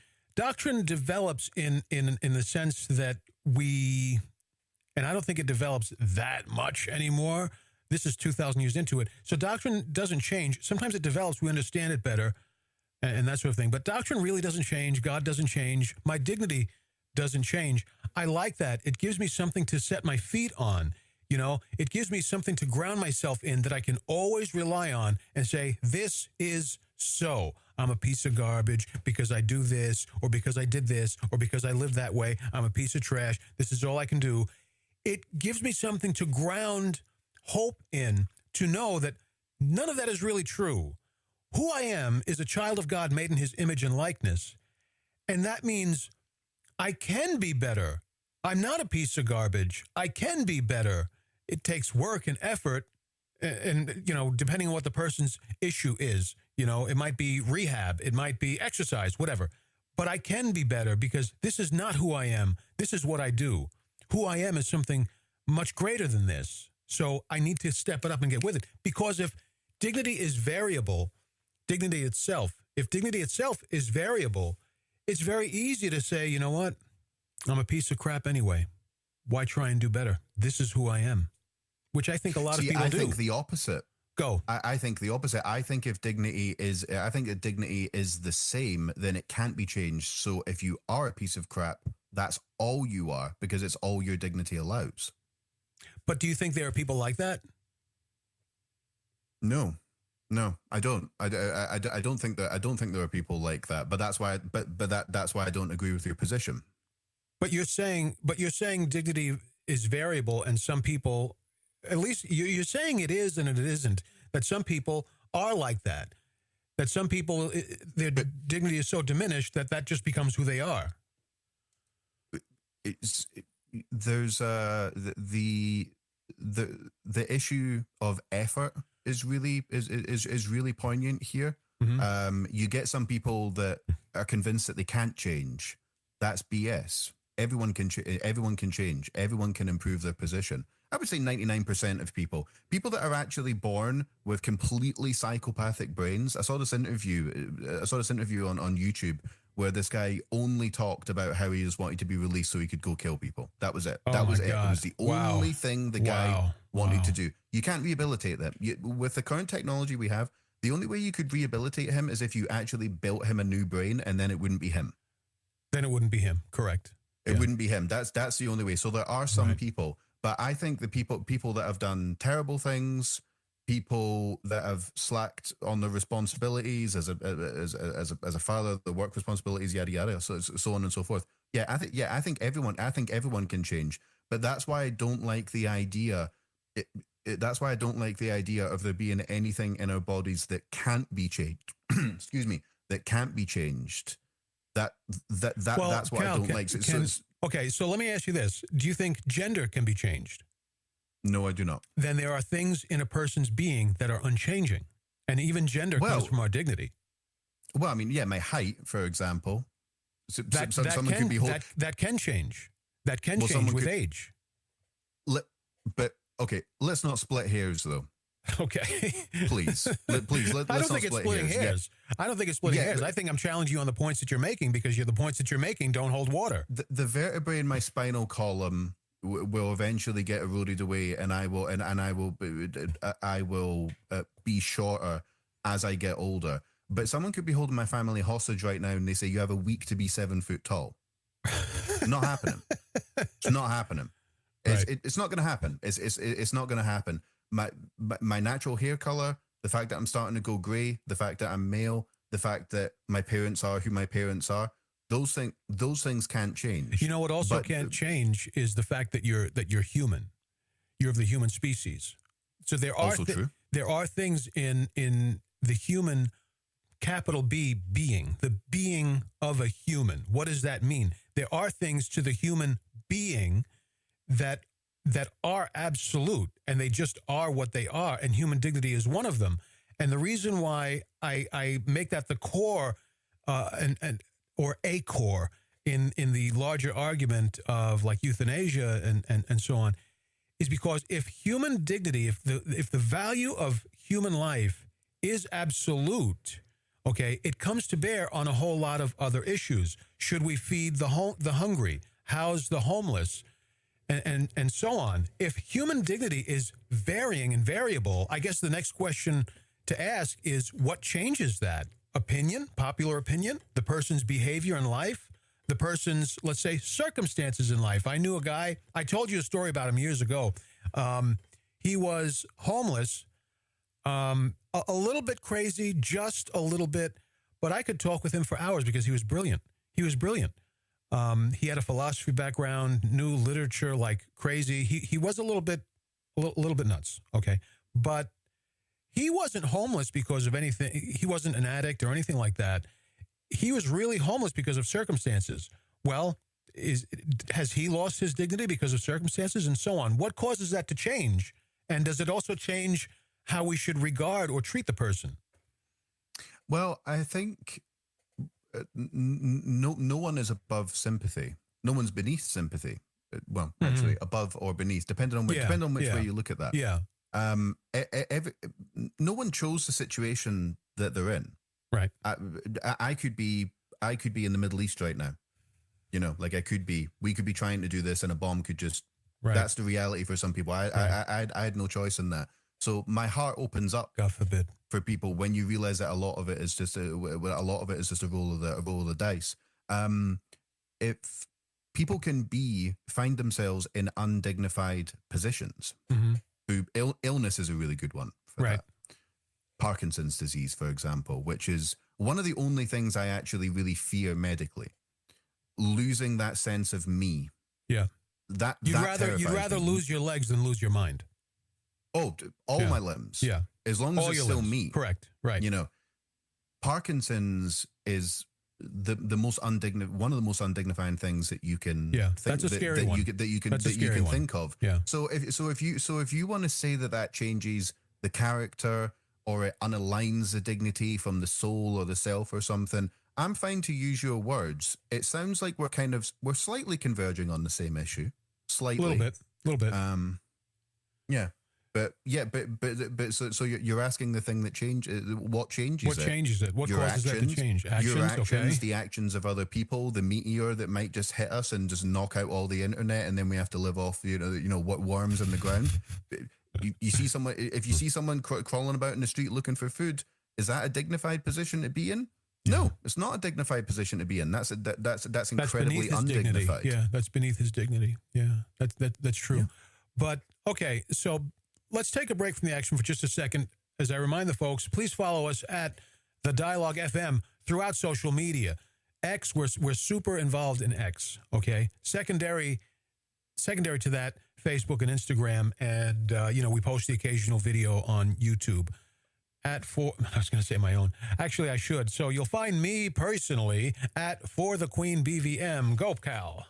develops in the sense that and I don't think it develops that much anymore. This is 2,000 years into it. So doctrine doesn't change. Sometimes it develops. We understand it better and that sort of thing. But doctrine really doesn't change. God doesn't change. My dignity doesn't change. I like that. It gives me something to set my feet on. It gives me something to ground myself in that I can always rely on and say, this is so. I'm a piece of garbage because I do this, or because I did this, or because I live that way. I'm a piece of trash. This is all I can do. It gives me something to ground hope in, to know that none of that is really true. Who I am is a child of God made in his image and likeness. And that means I can be better. I'm not a piece of garbage. I can be better it takes work and effort. And, you know, depending on what the person's issue is, you know, it might be rehab, it might be exercise, whatever. But I can be better because this is not who I am. This is what I do. Who I am is something much greater than this. So I need to step it up and get with it. Because if dignity is variable, dignity itself, if dignity itself is variable, it's very easy to say, you know what? I'm a piece of crap anyway. Why try and do better? This is who I am. Which I think a lot of people do. I think the opposite. Go. I think the opposite. I think if dignity is, I think that dignity is the same, then it can't be changed. So if you are a piece of crap, that's all you are, because it's all your dignity allows. But do you think there are people like that? No, I don't. I don't think that. I don't think there are people like that. But that's why. That's why I don't agree with your position. But you're saying dignity is variable, and some people. At least you're saying it is and it isn't, that some people are like that, that some people, their dignity is so diminished that just becomes who they are. There's the issue of effort is really poignant here. Mm-hmm. You get some people that are convinced that they can't change. That's BS. Everyone can change. Everyone can improve their position. I would say 99% of people that are actually born with completely psychopathic brains. I saw this interview on YouTube where this guy only talked about how he just wanted to be released so he could go kill people. That was it. That was it. It was the only thing the guy wanted to do. You can't rehabilitate that. With the current technology we have, the only way you could rehabilitate him is if you actually built him a new brain, and then it wouldn't be him. Then it wouldn't be him. Correct. It wouldn't be him. That's the only way. So there are some people. But I think the people that have done terrible things, people that have slacked on their responsibilities as a father, the work responsibilities, yada yada, so on and so forth. I think everyone can change. But that's why I don't like the idea. That's why I don't like the idea of there being anything in our bodies that can't be changed. Excuse me, that can't be changed. That's what I don't like. Okay, so let me ask you this. Do you think gender can be changed? No, I do not. Then there are things in a person's being that are unchanging. And even gender comes from our dignity. Well, I mean, yeah, my height, for example. That can change. That can change with age. But, okay, let's not split hairs, though. Okay. Please. Let's I don't think it's splitting hairs. Yeah. I don't think it's splitting hairs. I think I'm challenging you on the points that you're making, because the points that you're making don't hold water. The vertebrae in my spinal column will eventually get eroded away, and I will be shorter as I get older. But someone could be holding my family hostage right now, and they say you have a week to be 7 foot tall. Not happening. It's not happening. It's not going to happen. It's not going to happen. My natural hair color, the fact that I'm starting to go gray, the fact that I'm male, the fact that my parents are who my parents are, those things can't change. You know what also can't change is the fact that you're human. You're of the human species. So there are there are things in the human, capital B, being, the being of a human. What does that mean? There are things to the human being that are absolute, and they just are what they are, and human dignity is one of them. And the reason why I make that the core or a core in the larger argument of like euthanasia and so on is because if human dignity, if the value of human life is absolute, okay, it comes to bear on a whole lot of other issues. Should we feed the hungry, house the homeless, and so on? If human dignity is varying and variable, I guess the next question to ask is what changes that? Opinion, popular opinion, the person's behavior in life, the person's, let's say, circumstances in life. I knew a guy, I told you a story about him years ago. He was homeless, a little bit crazy, just a little bit, but I could talk with him for hours because he was brilliant. He was brilliant. He had a philosophy background, knew literature like crazy. He was a little bit nuts, okay? But he wasn't homeless because of anything. He wasn't an addict or anything like that. He was really homeless because of circumstances. Well, has he lost his dignity because of circumstances and so on? What causes that to change? And does it also change how we should regard or treat the person? Well, I think no one is above sympathy. No one's beneath sympathy. Well, actually, above or beneath, depending on which way you look at that. Yeah. No one chose the situation that they're in. Right. I could be in the Middle East right now. You know, like we could be trying to do this and a bomb could just, that's the reality for some people. I had no choice in that. So my heart opens up, God forbid, for people when you realize that a lot of it is just a roll of the dice. If people can find themselves in undignified positions, illness is a really good one for that. Parkinson's disease, for example, which is one of the only things I actually really fear medically. Losing that sense of me. Yeah. You'd rather lose your legs than lose your mind. Oh, all my limbs. Yeah. As long as it's still me. Correct. Right. You know, Parkinson's is one of the most undignifying things that you can think, that's a scary one. that you can think of. Yeah. So if you want to say that changes the character or it unaligns the dignity from the soul or the self or something, I'm fine to use your words. It sounds like we're slightly converging on the same issue. Slightly. A little bit. Yeah. But so you're asking the thing that changes, what changes it? What changes it? What causes that to change? Actions, your actions, okay. The actions of other people, the meteor that might just hit us and just knock out all the internet, and then we have to live off, what worms in the ground. You see someone, if you see someone crawling about in the street looking for food, is that a dignified position to be in? No, it's not a dignified position to be in. That's incredibly undignified. Yeah, that's beneath his dignity. Yeah, that's true. Yeah. But okay, so let's take a break from the action for just a second. As I remind the folks, please follow us at The Dialogue FM throughout social media. X, we're super involved in X, okay? Secondary to that, Facebook and Instagram, and, we post the occasional video on YouTube. I was going to say my own. Actually, I should. So you'll find me personally at For the Queen BVM. Go, Cal.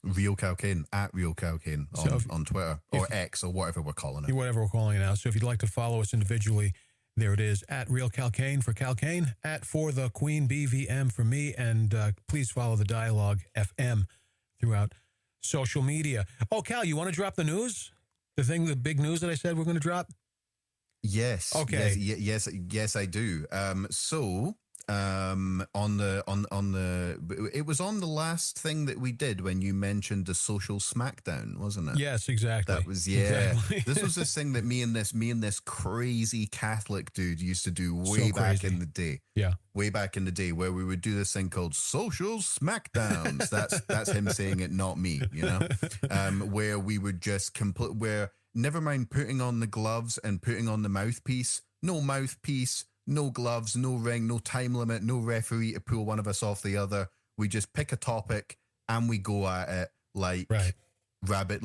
Real Cal Kane, at Real Cal Kane on Twitter or X or whatever we're calling it. Whatever we're calling it now. So if you'd like to follow us individually, there it is, at Real Cal Kane for Cal Kane, at For the Queen BVM for me, and please follow The Dialogue FM throughout social media. Oh, Cal, you want to drop the news? The big news that I said we're going to drop? Yes. Okay. Yes, I do. It was on the last thing that we did when you mentioned the social smackdown, wasn't it? Yes, exactly. That was exactly. This was this thing that me and this crazy Catholic dude used to do way back in the day. Yeah, way back in the day, where we would do this thing called social smackdowns. That's him saying it, not me. Where we would just never mind putting on the gloves and putting on the mouthpiece. No mouthpiece. No gloves, no ring, no time limit, no referee to pull one of us off the other. We just pick a topic and we go at it like rabid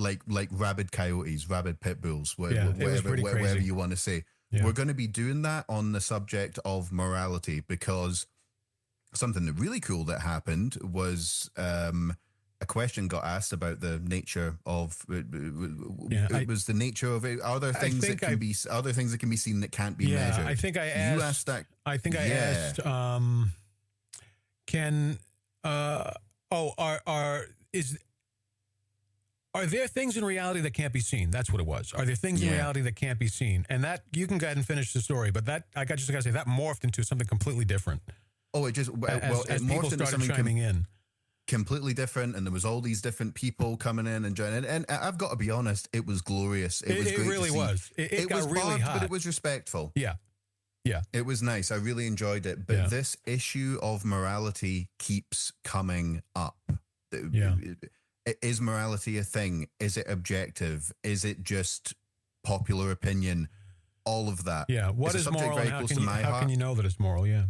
coyotes, rabid pit bulls, whatever you want to say. Yeah. We're going to be doing that on the subject of morality, because something really cool that happened was a question got asked about the nature of it was the nature of it. Are there things that can be seen that can't be measured? I think I asked. You asked that. I think I asked. Are there things in reality that can't be seen? That's what it was. Are there things in reality that can't be seen? And that, you can go ahead and finish the story, but that I just got to say that morphed into something completely different. Oh, it just as people started chiming in. Completely different, and there was all these different people coming in and joining, and I've got to be honest, it was glorious. It was great. It really was. It got was really barbed, hot, but it was respectful. Yeah, it was nice. I really enjoyed it. But this issue of morality keeps coming up. Is morality a thing? Is it objective? Is it just popular opinion? All of that. Yeah. What is moral? And how can you know that it's moral? Yeah.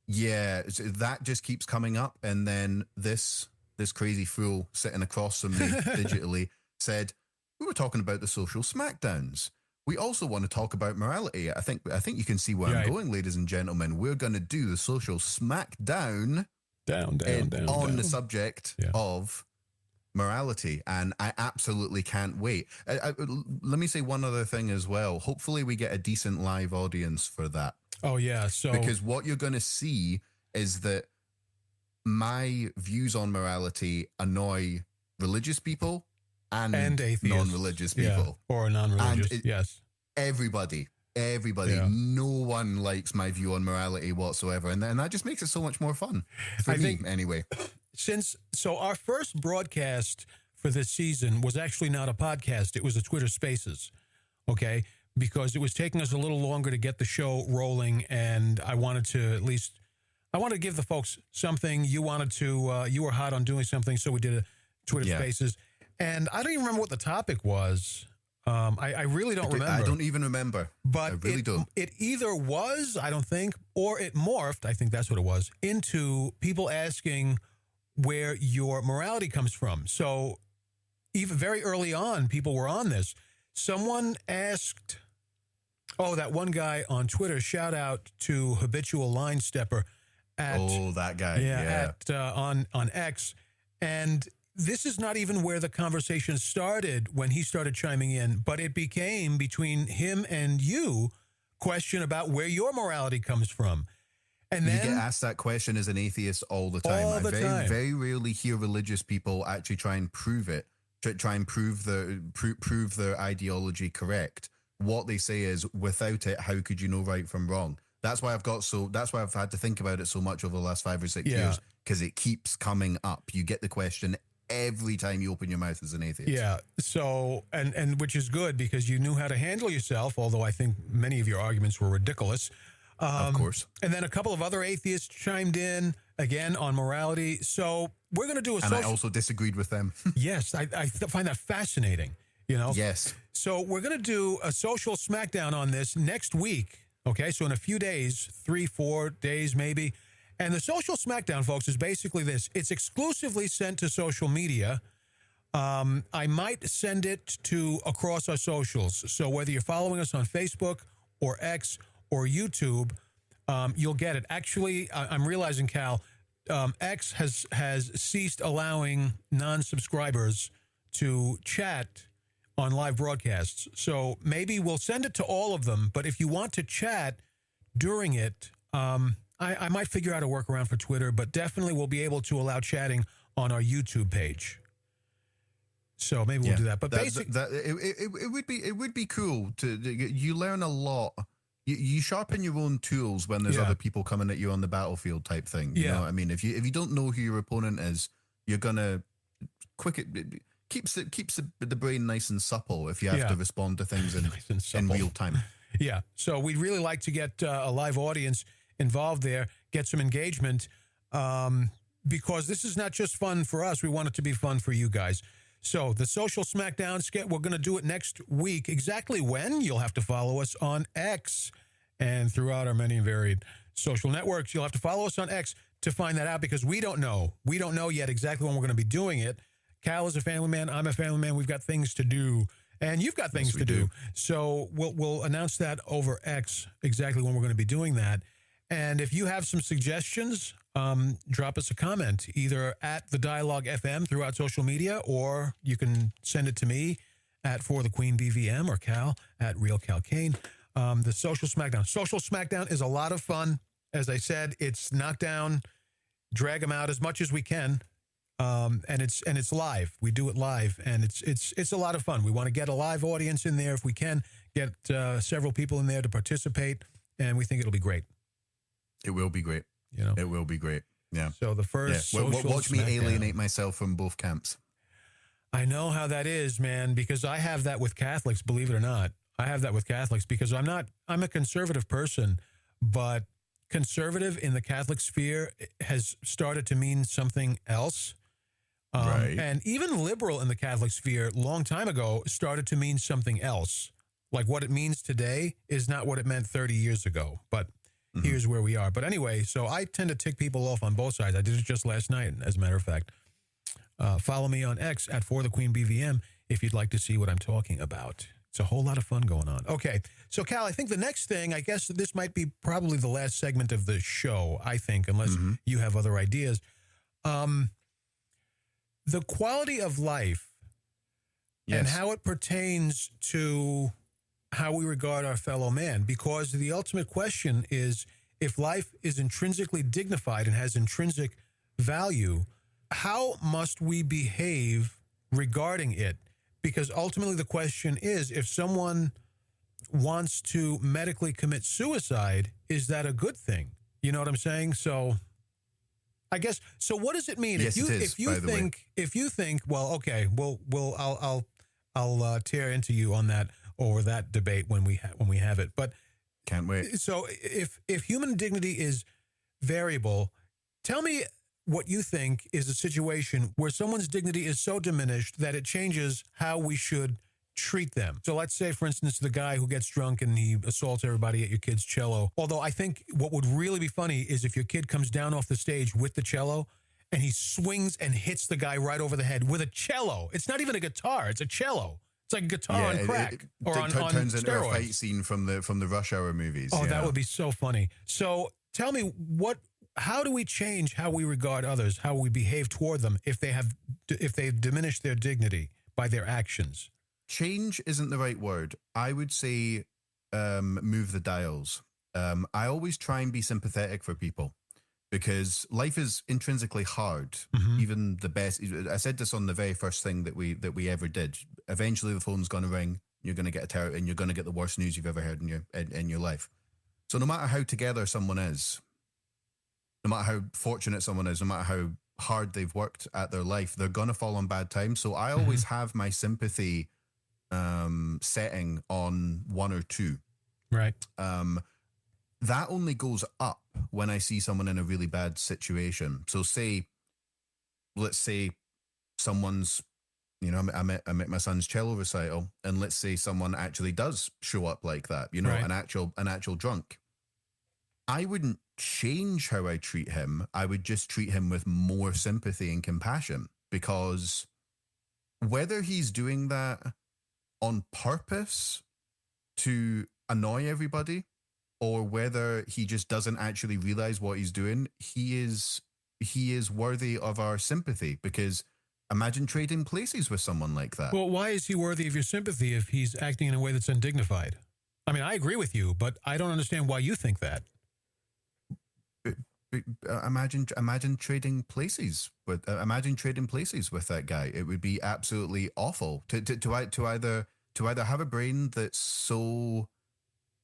Yeah, that just keeps coming up, and then this crazy fool sitting across from me digitally said, "We were talking about the social smackdowns. We also want to talk about morality." I think you can see where I'm going, ladies and gentlemen. We're going to do the social smackdown down on the subject of morality, and I absolutely can't wait. Let me say one other thing as well. Hopefully we get a decent live audience for that. Oh, yeah. So because what you're going to see is that my views on morality annoy religious people and atheists. Non-religious people. Yeah. Or non-religious, yes. Everybody. Yeah. No one likes my view on morality whatsoever. And that just makes it so much more fun for me, anyway. So our first broadcast for this season was actually not a podcast. It was a Twitter Spaces, okay? Because it was taking us a little longer to get the show rolling, and I wanted to give the folks something. You wanted to, you were hot on doing something, so we did a Twitter Spaces. And I don't even remember what the topic was. I really don't remember. I don't even remember. But I really don't. It either was, I don't think, or it morphed, I think that's what it was, into people asking where your morality comes from. So even very early on, people were on this. Someone asked, that one guy on Twitter, shout out to Habitual Line Stepper that guy. On X. And this is not even where the conversation started when he started chiming in, but it became between him and you question about where your morality comes from. And then you get asked that question as an atheist all the time. I very rarely hear religious people actually try and prove it, try and prove their ideology correct. What they say is, without it, how could you know right from wrong? That's why I've had to think about it so much over the last 5 or 6 years, because it keeps coming up. You get the question every time you open your mouth as an atheist. Yeah. So, and which is good because you knew how to handle yourself, although I think many of your arguments were ridiculous. Of course. And then a couple of other atheists chimed in, again, on morality. So we're going to do a social... And I also disagreed with them. Yes, I find that fascinating, you know? Yes. So we're going to do a social smackdown on this next week, okay? So in a few days, 3-4 days maybe. And the social smackdown, folks, is basically this. It's exclusively sent to social media. I might send it to across our socials. So whether you're following us on Facebook or X or YouTube, you'll get it. Actually, I'm realizing, Cal, X has ceased allowing non-subscribers to chat on live broadcasts. So maybe we'll send it to all of them. But if you want to chat during it, I might figure out a workaround for Twitter, but definitely we'll be able to allow chatting on our YouTube page. So maybe we'll do that. But it would be cool you learn a lot. You sharpen your own tools when there's other people coming at you on the battlefield type thing. You know what I mean? If you don't know who your opponent is, you're gonna keeps the brain nice and supple if you have to respond to things in real time. Yeah. So we'd really like to get a live audience involved there, get some engagement, because this is not just fun for us. We want it to be fun for you guys. So the social smackdown skit, we're going to do it next week. Exactly when? You'll have to follow us on X and throughout our many and varied social networks. You'll have to follow us on X to find that out because we don't know. We don't know yet exactly when we're going to be doing it. Cal is a family man. I'm a family man. We've got things to do. And you've got things to do. So we'll announce that over X exactly when we're going to be doing that. And if you have some suggestions, drop us a comment either at the Dialogue FM throughout social media, or you can send it to me at For the Queen BVM or Cal at Real Cal Kane. The Social Smackdown. Social Smackdown is a lot of fun. As I said, it's knock down, drag them out as much as we can. And it's live. We do it live, and it's a lot of fun. We want to get a live audience in there if we can, get several people in there to participate, and we think it'll be great. It will be great. You know, it will be great. Yeah. So the first social watch me alienate myself from both camps. I know how that is, man, because I have that with Catholics, believe it or not. I have that with Catholics because I'm a conservative person, but conservative in the Catholic sphere has started to mean something else. Right. And even liberal in the Catholic sphere long time ago started to mean something else. Like what it means today is not what it meant 30 years ago. But here's where we are. But anyway, so I tend to tick people off on both sides. I did it just last night, as a matter of fact. Follow me on X at For the Queen BVM if you'd like to see what I'm talking about. It's a whole lot of fun going on. Okay, so Cal, I think the next thing, I guess this might be probably the last segment of the show, I think, unless you have other ideas. the quality of life and how it pertains to how we regard our fellow man, because the ultimate question is, if life is intrinsically dignified and has intrinsic value, how must we behave regarding it? Because ultimately the question is, if someone wants to medically commit suicide, is that a good thing? You know what I'm saying? So I guess, so what does it mean? Yes, if you think, well, okay, I'll tear into you on that, over that debate when we have it. But can't wait. So if human dignity is variable, tell me what you think is a situation where someone's dignity is so diminished that it changes how we should treat them. So let's say, for instance, the guy who gets drunk and he assaults everybody at your kid's cello. Although I think what would really be funny is if your kid comes down off the stage with the cello and he swings and hits the guy right over the head with a cello. It's not even a guitar, it's a cello. It's like a guitar on crack. It steroids. turns into a fight scene from the Rush Hour movies. Oh, that would be so funny. So tell me, how do we change how we regard others, how we behave toward them if they've diminished their dignity by their actions? Change isn't the right word. I would say move the dials. I always try and be sympathetic for people, because life is intrinsically hard. Mm-hmm. Even the best. I said this on the very first thing that we ever did. Eventually, the phone's going to ring. You're going to get and you're going to get the worst news you've ever heard in your life. So no matter how together someone is, no matter how fortunate someone is, no matter how hard they've worked at their life, they're going to fall on bad times. So I always have my sympathy setting on 1 or 2. Right. That only goes up when I see someone in a really bad situation. So let's say someone's, I'm at my son's cello recital, and let's say someone actually does show up like that, right. an actual drunk. I wouldn't change how I treat him. I would just treat him with more sympathy and compassion, because whether he's doing that on purpose to annoy everybody, or whether he just doesn't actually realize what he's doing, he is worthy of our sympathy. Because imagine trading places with someone like that. Well, why is he worthy of your sympathy if he's acting in a way that's undignified? I mean, I agree with you, but I don't understand why you think that. Imagine trading places with that guy. It would be absolutely awful to either have a brain that's so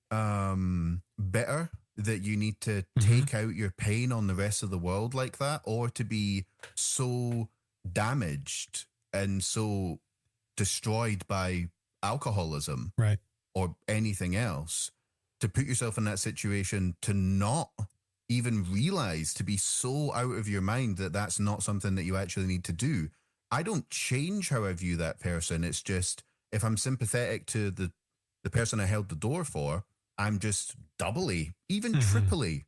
bitter that you need to take out your pain on the rest of the world like that, or to be so damaged and so destroyed by alcoholism, right, or anything else, to put yourself in that situation, to not even realize, to be so out of your mind that that's not something that you actually need to do. I don't change how I view that person. It's just, if I'm sympathetic to the person I held the door for, I'm just doubly, even triply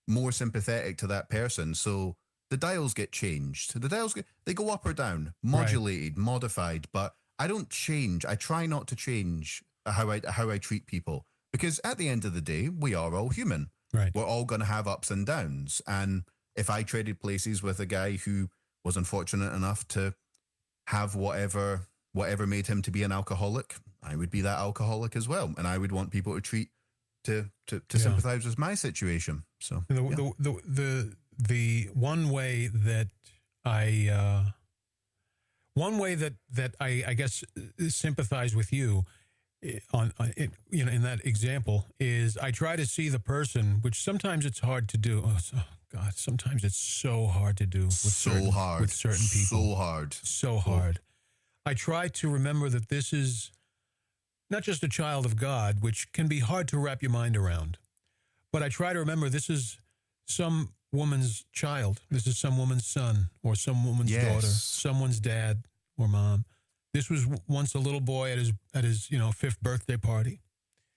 more sympathetic to that person. So the dials get changed. They go up or down, modulated, right, modified, but I don't change. I try not to change how I treat people, because at the end of the day, we are all human. Right. We're all going to have ups and downs. And if I traded places with a guy who was unfortunate enough to have whatever made him to be an alcoholic, I would be that alcoholic as well. And I would want people to sympathize with my situation. So the one way that I guess sympathize with you on it, in that example, is I try to see the person, which sometimes it's hard to do. Oh God, sometimes it's so hard to do with certain people. So hard. I try to remember that this is not just a child of God, which can be hard to wrap your mind around, but I try to remember this is some woman's child. This is some woman's son, or some woman's daughter, someone's dad or mom. This was once a little boy at his 5th birthday party.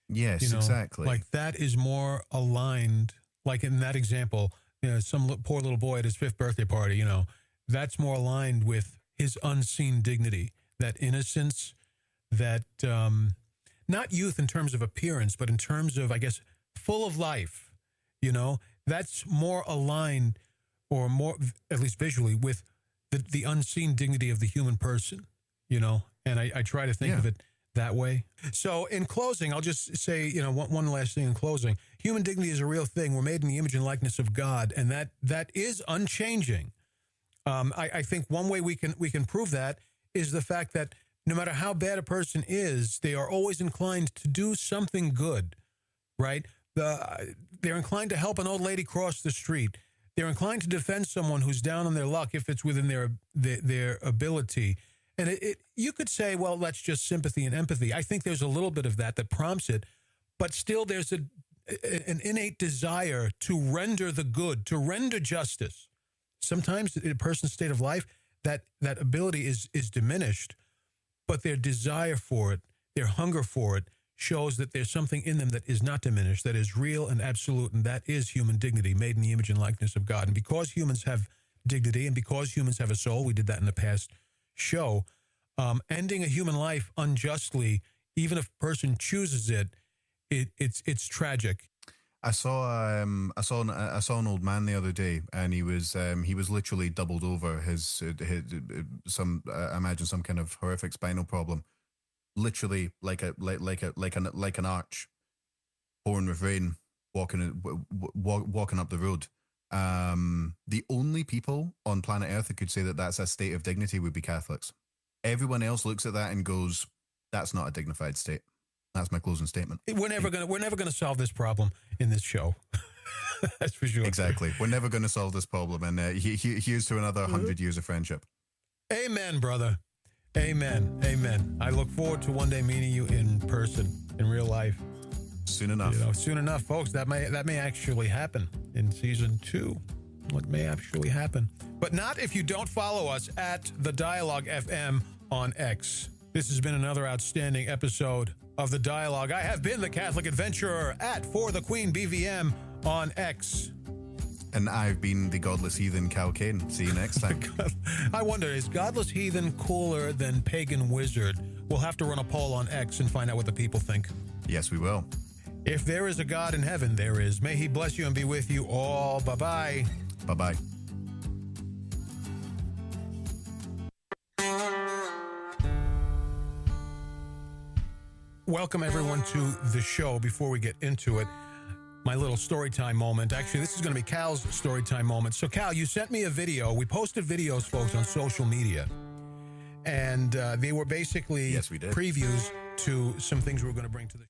Yes, exactly. Like that is more aligned. Like in that example, some poor little boy at his 5th birthday party. That's more aligned with his unseen dignity, that innocence, that not youth in terms of appearance, but in terms of, I guess, full of life. That's more aligned, or more, at least visually, with the unseen dignity of the human person, you know, and I try to think of it that way. So in closing, I'll just say, you know, one last thing in closing. Human dignity is a real thing. We're made in the image and likeness of God, and that is unchanging. I think one way we can prove that is the fact that no matter how bad a person is, they are always inclined to do something good, right? They're inclined to help an old lady cross the street. They're inclined to defend someone who's down on their luck if it's within their ability. And you could say, well, that's just sympathy and empathy. I think there's a little bit of that prompts it, but still there's an innate desire to render the good, to render justice. Sometimes in a person's state of life, that ability is diminished, but their desire for it, their hunger for it, shows that there's something in them that is not diminished, that is real and absolute, and that is human dignity, made in the image and likeness of God. And because humans have dignity and because humans have a soul, we did that in the past show, ending a human life unjustly, even if a person chooses it's tragic. I saw an old man the other day, and he was literally doubled over. I imagine some kind of horrific spinal problem, literally like an arch, pouring with rain, walking up the road. The only people on planet Earth who could say that that's a state of dignity would be Catholics. Everyone else looks at that and goes, "That's not a dignified state." That's my closing statement. We're never gonna solve this problem in this show. That's for sure. Exactly. We're never going to solve this problem. And here's to another 100 years of friendship. Amen, brother. Amen. Amen. I look forward to one day meeting you in person, in real life. Soon enough. You know, soon enough, folks. That may actually happen in season 2. What may actually happen. But not if you don't follow us at The Dialogue FM on X. This has been another outstanding episode of The Dialogue. I have been the Catholic Adventurer at For the Queen BVM on X. And I've been the Godless Heathen Cal Kane. See you next time. I wonder, is Godless Heathen cooler than Pagan Wizard? We'll have to run a poll on X and find out what the people think. Yes, we will. If there is a God in heaven, there is. May he bless you and be with you all. Bye-bye. Bye-bye. Welcome, everyone, to the show. Before we get into it, my little story time moment. Actually, this is going to be Cal's story time moment. So, Cal, you sent me a video. We posted videos, folks, on social media. And they were basically yes, we did. Previews to some things we were going to bring to the